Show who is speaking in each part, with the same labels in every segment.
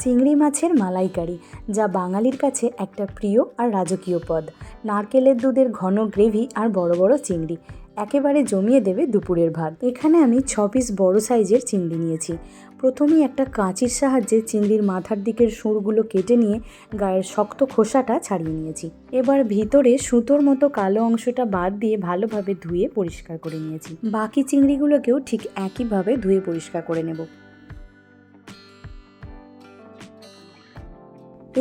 Speaker 1: চিংড়ি মাছের মালাইকারি, যা বাঙালির কাছে একটা প্রিয় আর রাজকীয় পদ। নারকেলের দুধের ঘন গ্রেভি আর বড় বড় চিংড়ি একেবারে জমিয়ে দেবে দুপুরের ভাত। এখানে আমি 6 পিস বড় সাইজের চিংড়ি নিয়েছি। প্রথমেই একটা কাঁচির সাহায্যে চিংড়ির মাথার দিকের সুরগুলো কেটে নিয়ে গায়ের শক্ত খোসাটা ছাড়িয়ে নিয়েছি। এবার ভিতরে সুতোর মতো কালো অংশটা বাদ দিয়ে ভালোভাবে ধুয়ে পরিষ্কার করে নিয়েছি। বাকি চিংড়িগুলোকেও ঠিক একইভাবে ধুয়ে পরিষ্কার করে নেব।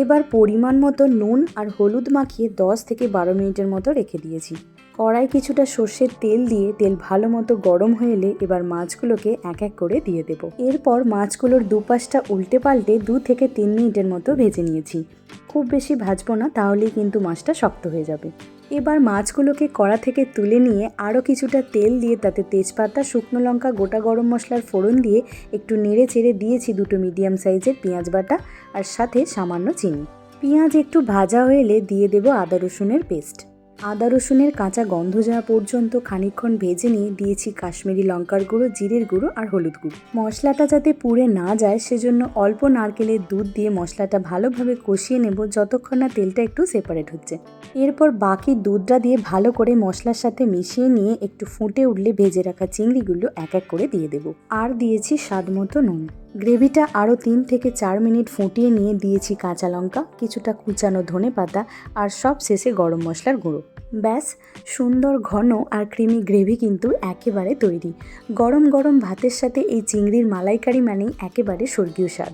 Speaker 1: এবার পরিমাণ মতো নুন আর হলুদ মাখিয়ে 10 থেকে 12 মিনিটের মতো রেখে দিয়েছি। কড়াই কিছুটা সর্ষের তেল দিয়ে তেল ভালো মতো গরম হয়ে এলে এবার মাছগুলোকে এক এক করে দিয়ে দেব। এরপর মাছগুলোর দুপাশটা উল্টে পাল্টে 2 থেকে 3 মিনিটের মতো ভেজে নিয়েছি। খুব বেশি ভাজবো না, তাহলেই কিন্তু মাছটা শক্ত হয়ে যাবে। এবার মাছগুলোকে কড়া থেকে তুলে নিয়ে আরও কিছুটা তেল দিয়ে তাতে তেজপাতা, শুকনো লঙ্কা, গোটা গরম মশলার ফোড়ন দিয়ে একটু নেড়ে চেড়ে দিয়েছি 2টো মিডিয়াম সাইজের পেঁয়াজ বাটা আর সাথে সামান্য চিনি। পেঁয়াজ একটু ভাজা হয়ে এলে দিয়ে দেব আদা রসুনের পেস্ট। আদা রসুনের কাঁচা গন্ধ যাওয়া পর্যন্ত খানিকক্ষণ ভেজে নিয়ে দিয়েছি কাশ্মীরি লঙ্কার গুঁড়ো, জিরের গুঁড়ো আর হলুদ গুঁড়ো। মশলাটা যাতে পুড়ে না যায় সেজন্য অল্প নারকেলের দুধ দিয়ে মশলাটা ভালোভাবে কষিয়ে নেব যতক্ষণ না তেলটা একটু সেপারেট হচ্ছে। এরপর বাকি দুধটা দিয়ে ভালো করে মশলার সাথে মিশিয়ে নিয়ে একটু ফুটে উঠলে ভেজে রাখা চিংড়িগুলো এক এক করে দিয়ে দেব। আর দিয়েছি স্বাদ মতো নুন। গ্রেভিটা আরও 3 থেকে 4 মিনিট ফুটিয়ে নিয়ে দিয়েছি কাঁচা লঙ্কা, কিছুটা কুচানো ধনেপাতা আর সব শেষে গরম মশলার গুঁড়ো। ব্যাস, সুন্দর ঘন আর ক্রিমি গ্রেভি কিন্তু একেবারে তৈরি। গরম গরম ভাতের সাথে এই চিংড়ির মালাইকারি মানেই একেবারে স্বর্গীয় স্বাদ।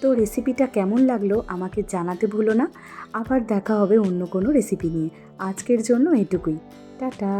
Speaker 1: তো রেসিপিটা কেমন লাগলো আমাকে জানাতে ভুলো না। আবার দেখা হবে অন্য কোনো রেসিপি নিয়ে। আজকের জন্য এটুকুই। টাটা।